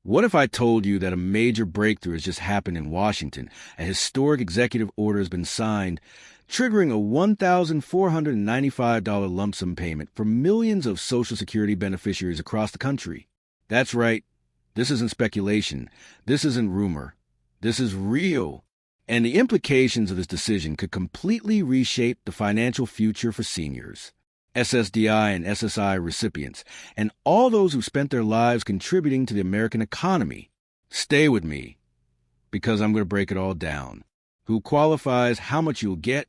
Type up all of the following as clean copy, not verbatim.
What if I told you that a major breakthrough has just happened in Washington? A historic executive order has been signed, triggering a $1,495 lump sum payment for millions of Social Security beneficiaries across the country. That's right. This isn't speculation. This isn't rumor. This is real. And the implications of this decision could completely reshape the financial future for seniors, SSDI and SSI recipients, and all those who spent their lives contributing to the American economy. Stay with me, because I'm going to break it all down. Who qualifies, how much you'll get,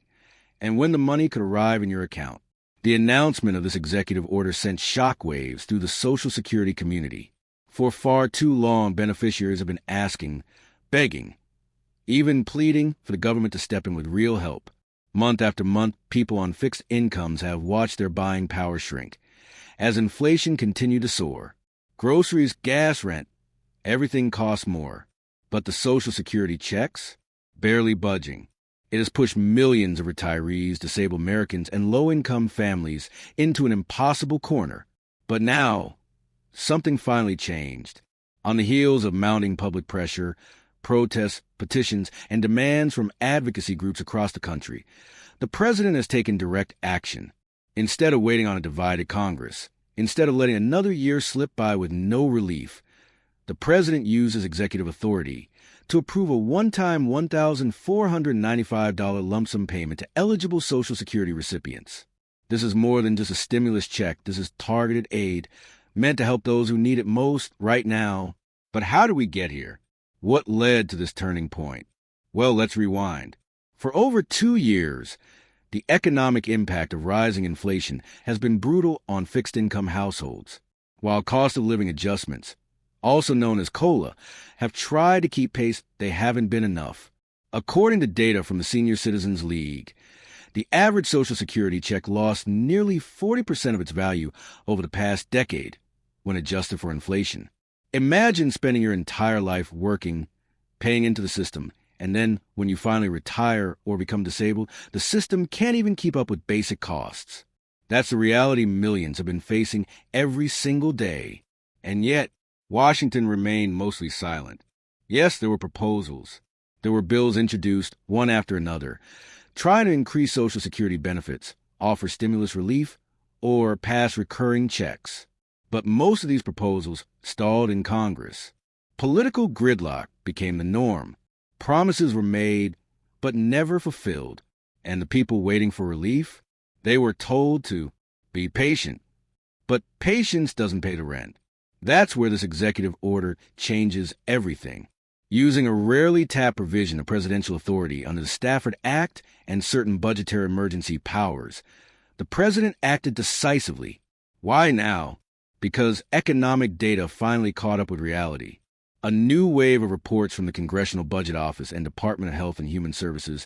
and when the money could arrive in your account. The announcement of this executive order sent shockwaves through the Social Security community. For far too long, beneficiaries have been asking, begging, even pleading for the government to step in with real help. Month after month, people on fixed incomes have watched their buying power shrink. As inflation continued to soar, groceries, gas, rent, everything costs more. But the Social Security checks? Barely budging. It has pushed millions of retirees, disabled Americans, and low-income families into an impossible corner. But now, something finally changed. On the heels of mounting public pressure, protests, petitions, and demands from advocacy groups across the country, the president has taken direct action. Instead of waiting on a divided Congress, instead of letting another year slip by with no relief, the president used his executive authority to approve a one-time $1,495 lump sum payment to eligible Social Security recipients. This is more than just a stimulus check. This is targeted aid meant to help those who need it most right now. But how did we get here? What led to this turning point? Well, let's rewind. For over 2 years, the economic impact of rising inflation has been brutal on fixed-income households, while cost of living adjustments, also known as COLA, have tried to keep pace. They haven't been enough. According to data from the Senior Citizens League, the average Social Security check lost nearly 40% of its value over the past decade when adjusted for inflation. Imagine spending your entire life working, paying into the system, and then when you finally retire or become disabled, the system can't even keep up with basic costs. That's the reality millions have been facing every single day. And yet, Washington remained mostly silent. Yes, there were proposals. There were bills introduced, one after another, trying to increase Social Security benefits, offer stimulus relief, or pass recurring checks. But most of these proposals stalled in Congress. Political gridlock became the norm. Promises were made, but never fulfilled. And the people waiting for relief, they were told to be patient. But patience doesn't pay the rent. That's where this executive order changes everything. Using a rarely tapped provision of presidential authority under the Stafford Act and certain budgetary emergency powers, the president acted decisively. Why now? Because economic data finally caught up with reality. A new wave of reports from the Congressional Budget Office and Department of Health and Human Services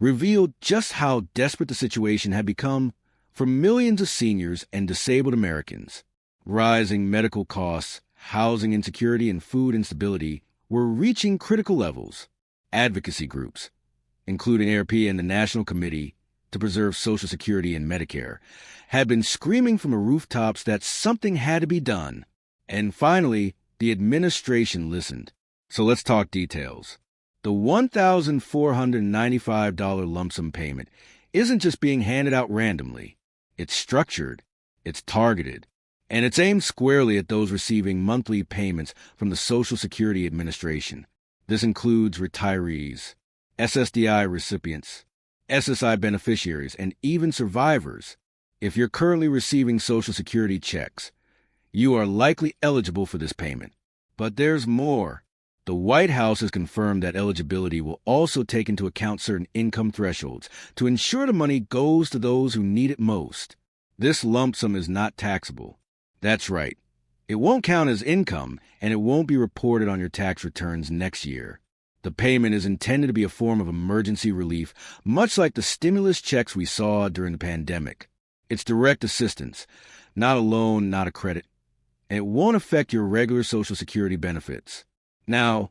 revealed just how desperate the situation had become for millions of seniors and disabled Americans. Rising medical costs, housing insecurity, and food instability were reaching critical levels. Advocacy groups, including ARP and the National Committee to Preserve Social Security and Medicare, had been screaming from the rooftops that something had to be done. And finally, the administration listened. So let's talk details. The $1,495 lump sum payment isn't just being handed out randomly. It's structured, it's targeted, and it's aimed squarely at those receiving monthly payments from the Social Security Administration. This includes retirees, SSDI recipients, SSI beneficiaries, and even survivors. If you're currently receiving Social Security checks, you are likely eligible for this payment. But there's more. The White House has confirmed that eligibility will also take into account certain income thresholds to ensure the money goes to those who need it most. This lump sum is not taxable. That's right. It won't count as income, and it won't be reported on your tax returns next year. The payment is intended to be a form of emergency relief, much like the stimulus checks we saw during the pandemic. It's direct assistance, not a loan, not a credit, and it won't affect your regular Social Security benefits. Now,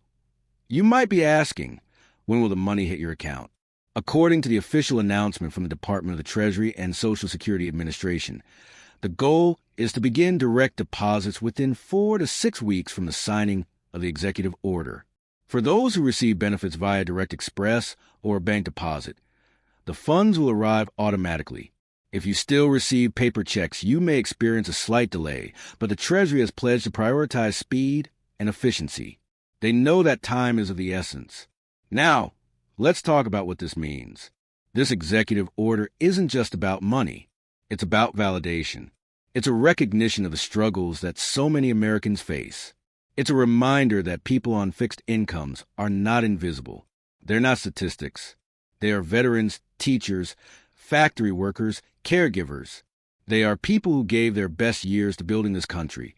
you might be asking, when will the money hit your account? According to the official announcement from the Department of the Treasury and Social Security Administration, the goal is to begin direct deposits within 4 to 6 weeks from the signing of the executive order. For those who receive benefits via direct express or bank deposit, the funds will arrive automatically. If you still receive paper checks, you may experience a slight delay, but the Treasury has pledged to prioritize speed and efficiency. They know that time is of the essence. Now, let's talk about what this means. This executive order isn't just about money. It's about validation. It's a recognition of the struggles that so many Americans face. It's a reminder that people on fixed incomes are not invisible. They're not statistics. They are veterans, teachers, factory workers, caregivers. They are people who gave their best years to building this country,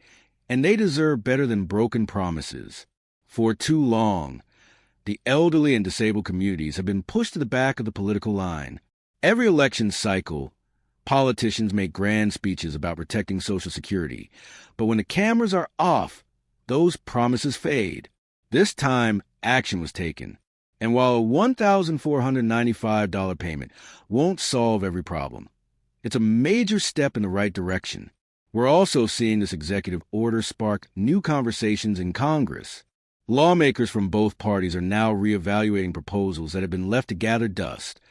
and they deserve better than broken promises. For too long, the elderly and disabled communities have been pushed to the back of the political line. Every election cycle, politicians make grand speeches about protecting Social Security, but when the cameras are off, those promises fade. This time, action was taken. And while a $1,495 payment won't solve every problem, it's a major step in the right direction. We're also seeing this executive order spark new conversations in Congress. Lawmakers from both parties are now reevaluating proposals that have been left to gather dust,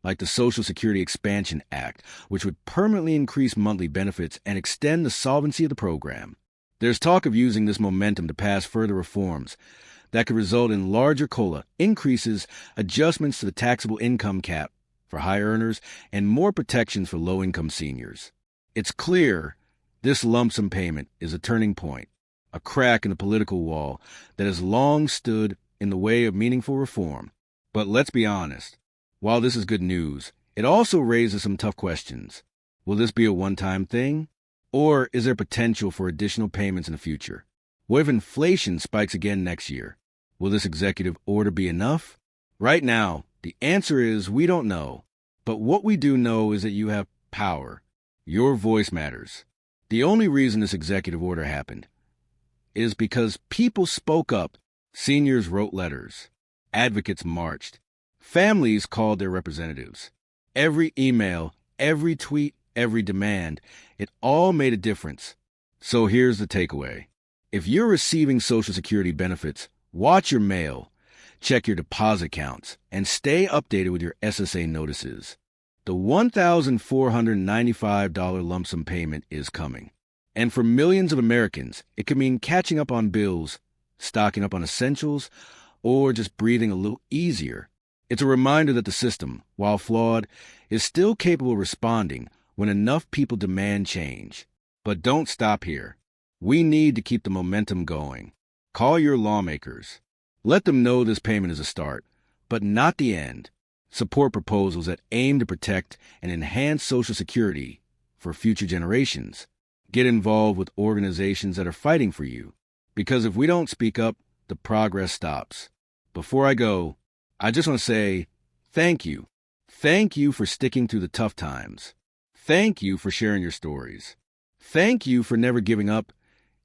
like the Social Security Expansion Act, which would permanently increase monthly benefits and extend the solvency of the program. There's talk of using this momentum to pass further reforms that could result in larger COLA increases, adjustments to the taxable income cap for high earners, and more protections for low-income seniors. It's clear this lump sum payment is a turning point, a crack in the political wall that has long stood in the way of meaningful reform. But let's be honest, while this is good news, it also raises some tough questions. Will this be a one-time thing? Or is there potential for additional payments in the future? What if inflation spikes again next year? Will this executive order be enough? Right now, the answer is we don't know. But what we do know is that you have power. Your voice matters. The only reason this executive order happened is because people spoke up. Seniors wrote letters. Advocates marched. Families called their representatives. Every email, every tweet, every demand, it all made a difference. So here's the takeaway. If you're receiving Social Security benefits, watch your mail, check your deposit counts, and stay updated with your SSA notices. The $1,495 lump sum payment is coming. And for millions of Americans, it could mean catching up on bills, stocking up on essentials, or just breathing a little easier. It's a reminder that the system, while flawed, is still capable of responding when enough people demand change. But don't stop here. We need to keep the momentum going. Call your lawmakers. Let them know this payment is a start, but not the end. Support proposals that aim to protect and enhance Social Security for future generations. Get involved with organizations that are fighting for you. Because if we don't speak up, the progress stops. Before I go, I just want to say thank you. Thank you for sticking through the tough times. Thank you for sharing your stories. Thank you for never giving up,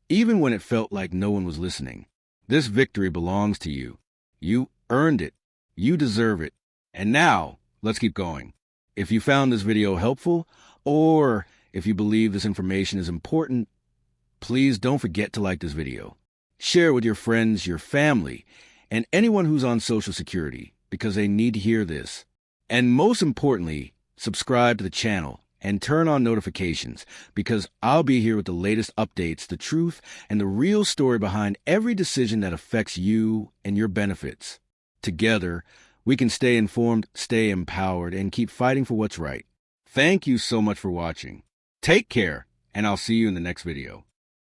even when it felt like no one was listening. This victory belongs to you. You earned it. You deserve it. And now, let's keep going. If you found this video helpful, or if you believe this information is important, please don't forget to like this video. Share it with your friends, your family, and anyone who's on Social Security, because they need to hear this. And most importantly, subscribe to the channel and turn on notifications, because I'll be here with the latest updates, the truth, and the real story behind every decision that affects you and your benefits. Together, we can stay informed, stay empowered, and keep fighting for what's right. Thank you so much for watching. Take care, and I'll see you in the next video.